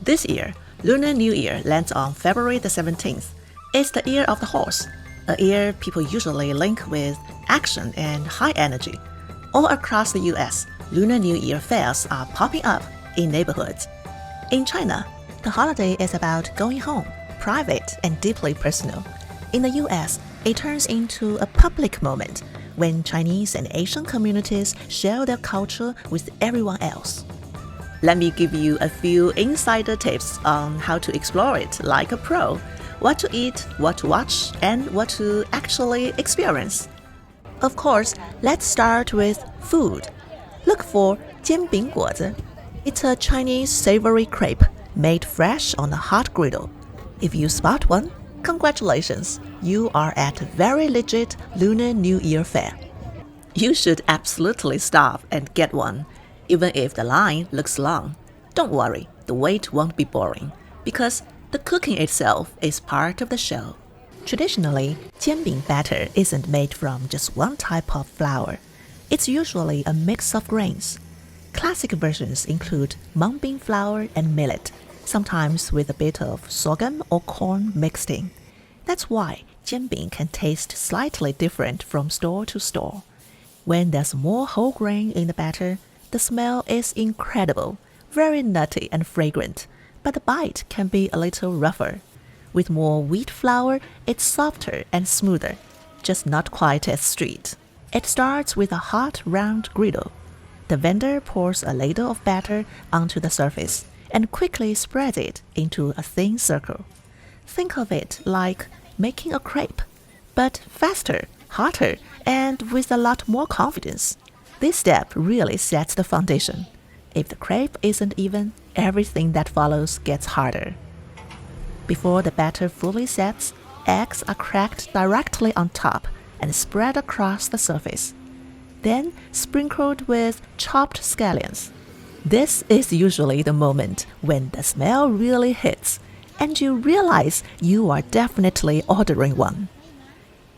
This year, Lunar New Year lands on February the 17th. It's the year of the horse, a year people usually link with action and high energy. All across the US, Lunar New Year fairs are popping up in neighborhoods. In China, the holiday is about going home, private and deeply personal. In the US, it turns into a public moment when Chinese and Asian communities share their culture with everyone else. Let me give you a few insider tips on how to explore it like a pro, what to eat, what to watch, and what to actually experience. Of course, let's start with food. Look for 煎饼果子. It's a Chinese savory crepe made fresh on a hot griddle. If you spot one, congratulations, you are at a very legit Lunar New Year fair. You should absolutely stop and get one, even if the line looks long. Don't worry, the wait won't be boring, because the cooking itself is part of the show. Traditionally, 煎饼 batter isn't made from just one type of flour. It's usually a mix of grains. Classic versions include mung bean flour and millet, sometimes with a bit of sorghum or corn mixed in. That's why 煎饼 can taste slightly different from store to store. When there's more whole grain in the batter, the smell is incredible, very nutty and fragrant, but the bite can be a little rougher. With more wheat flour, it's softer and smoother, just not quite as sweet. It starts with a hot, round griddle. The vendor pours a ladle of batter onto the surface and quickly spreads it into a thin circle. Think of it like making a crepe, but faster, hotter, and with a lot more confidence. This step really sets the foundation. If the crepe isn't even, everything that follows gets harder. Before the batter fully sets, eggs are cracked directly on top and spread across the surface, then sprinkled with chopped scallions. This is usually the moment when the smell really hits, and you realize you are definitely ordering one.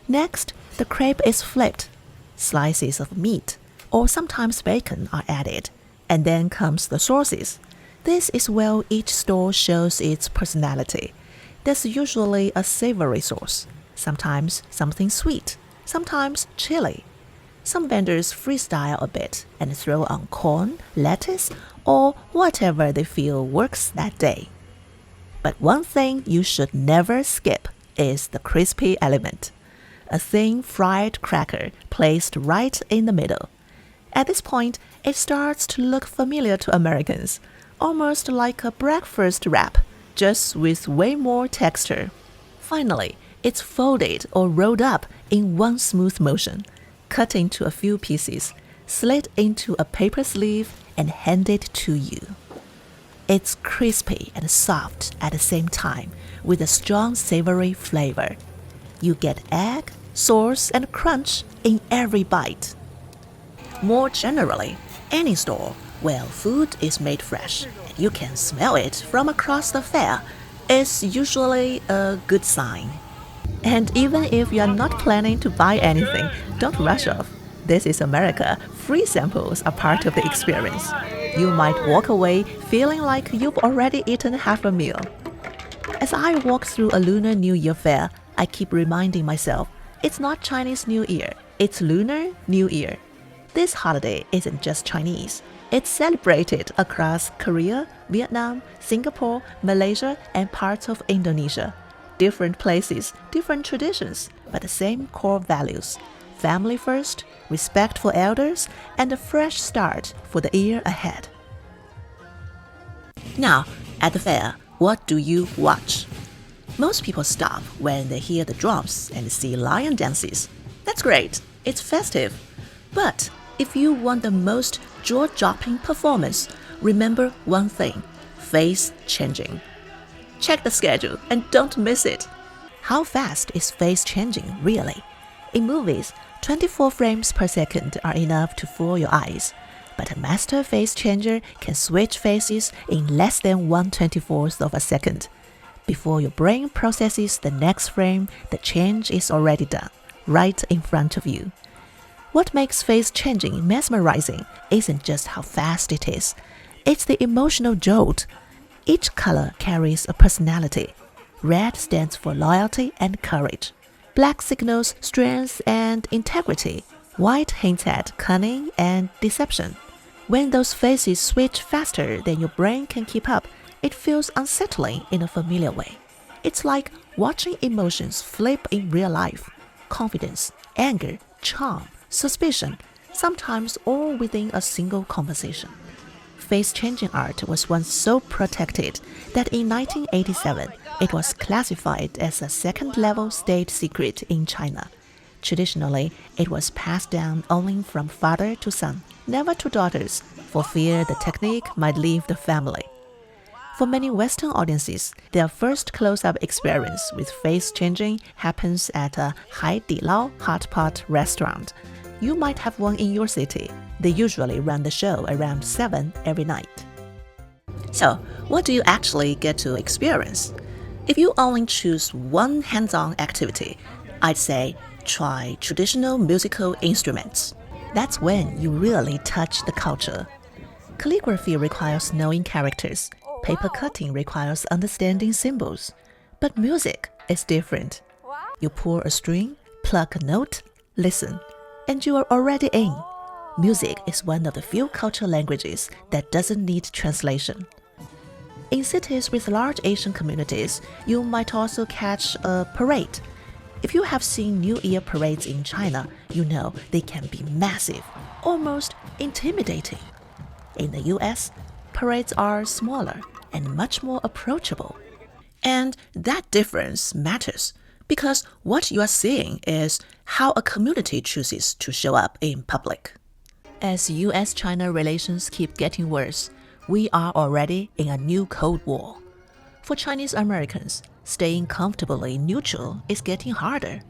Next, the crepe is flipped. Slices of meat, or sometimes bacon, are added, and then comes the sauces. This is where each store shows its personality. There's usually a savory sauce, sometimes something sweet, sometimes chili. Some vendors freestyle a bit and throw on corn, lettuce, or whatever they feel works that day. But one thing you should never skip is the crispy element. A thin fried cracker placed right in the middle. At this point, it starts to look familiar to Americans, almost like a breakfast wrap, just with way more texture. Finally, it's folded or rolled up in one smooth motion, cut into a few pieces, slid into a paper sleeve, and handed to you. It's crispy and soft at the same time, with a strong savory flavor. You get egg, sauce, and crunch in every bite. More generally, any store where food is made fresh and you can smell it from across the fair is usually a good sign. And even if you're not planning to buy anything, don't rush off. This is America. Free samples are part of the experience. You might walk away feeling like you've already eaten half a meal. As I walk through a Lunar New Year fair, I keep reminding myself, it's not Chinese New Year, it's Lunar New Year. This holiday isn't just Chinese. It's celebrated across Korea, Vietnam, Singapore, Malaysia, and parts of Indonesia. Different places, different traditions, but the same core values. Family first, respect for elders, and a fresh start for the year ahead. Now, at the fair, what do you watch? Most people stop when they hear the drums and see lion dances. That's great, it's festive. But if you want the most jaw-dropping performance, remember one thing: face changing. Check the schedule and don't miss it. How fast is face changing really? In movies, 24 frames per second are enough to fool your eyes, but a master face changer can switch faces in less than 1/24th of a second. Before your brain processes the next frame, the change is already done, right in front of you. What makes face changing mesmerizing isn't just how fast it is, it's the emotional jolt. Each color carries a personality. Red stands for loyalty and courage. Black signals strength and integrity. White hints at cunning and deception. When those faces switch faster than your brain can keep up, it feels unsettling in a familiar way. It's like watching emotions flip in real life. Confidence, anger, charm, suspicion, sometimes all within a single conversation. Face-changing art was once so protected that in 1987, it was classified as a second-level state secret in China. Traditionally, it was passed down only from father to son, never to daughters, for fear the technique might leave the family. For many Western audiences, their first close-up experience with face-changing happens at a Hai Di Lao hot pot restaurant. You might have one in your city. They usually run the show around 7 every night. So, what do you actually get to experience? If you only choose one hands-on activity, I'd say try traditional musical instruments. That's when you really touch the culture. Calligraphy requires knowing characters. Paper cutting requires understanding symbols. But music is different. You pull a string, pluck a note, listen, and you are already in. Music is one of the few cultural languages that doesn't need translation. In cities with large Asian communities, you might also catch a parade. If you have seen New Year parades in China, you know they can be massive, almost intimidating. In the US, parades are smaller and much more approachable. And that difference matters because what you are seeing is how a community chooses to show up in public. As US-China relations keep getting worse, we are already in a new Cold War. For Chinese Americans, staying comfortably neutral is getting harder.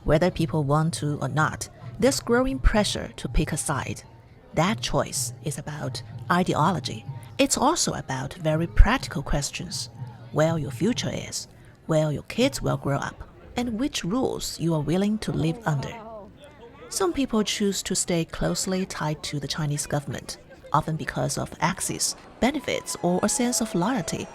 Whether people want to or not, there's growing pressure to pick a side. That choice is about ideology. It's also about very practical questions. Where your future is, where your kids will grow up, and which rules you are willing to live under. Some people choose to stay closely tied to the Chinese government, often because of access, benefits, or a sense of loyalty.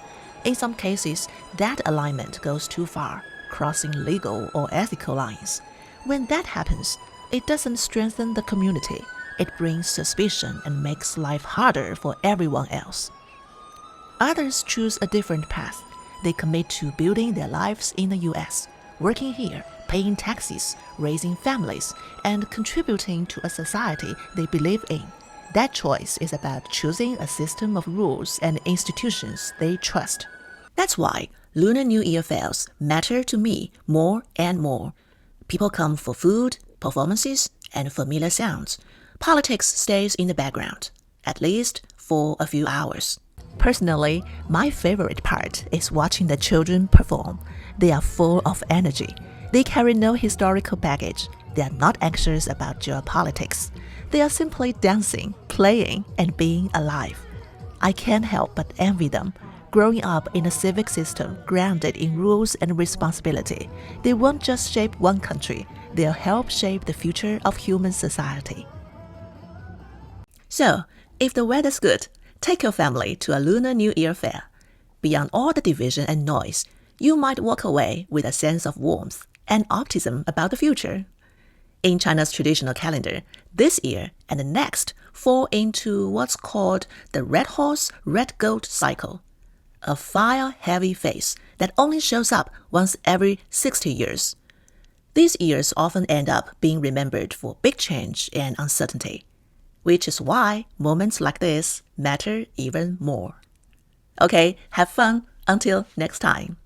In some cases, that alignment goes too far, crossing legal or ethical lines. When that happens, it doesn't strengthen the community. It brings suspicion and makes life harder for everyone else. Others choose a different path. They commit to building their lives in the US, working here, paying taxes, raising families, and contributing to a society they believe in. That choice is about choosing a system of rules and institutions they trust. That's why Lunar New Year fairs matter to me more and more. People come for food, performances, and familiar sounds. Politics stays in the background, at least for a few hours. Personally, my favorite part is watching the children perform. They are full of energy. They carry no historical baggage. They are not anxious about geopolitics. They are simply dancing, playing, and being alive. I can't help but envy them. Growing up in a civic system grounded in rules and responsibility, they won't just shape one country, they'll help shape the future of human society. So, if the weather's good, take your family to a Lunar New Year fair. Beyond all the division and noise, you might walk away with a sense of warmth and optimism about the future. In China's traditional calendar, this year and the next fall into what's called the red horse, red goat cycle, a fire-heavy phase that only shows up once every 60 years. These years often end up being remembered for big change and uncertainty, which is why moments like this matter even more. Okay, have fun. Until next time.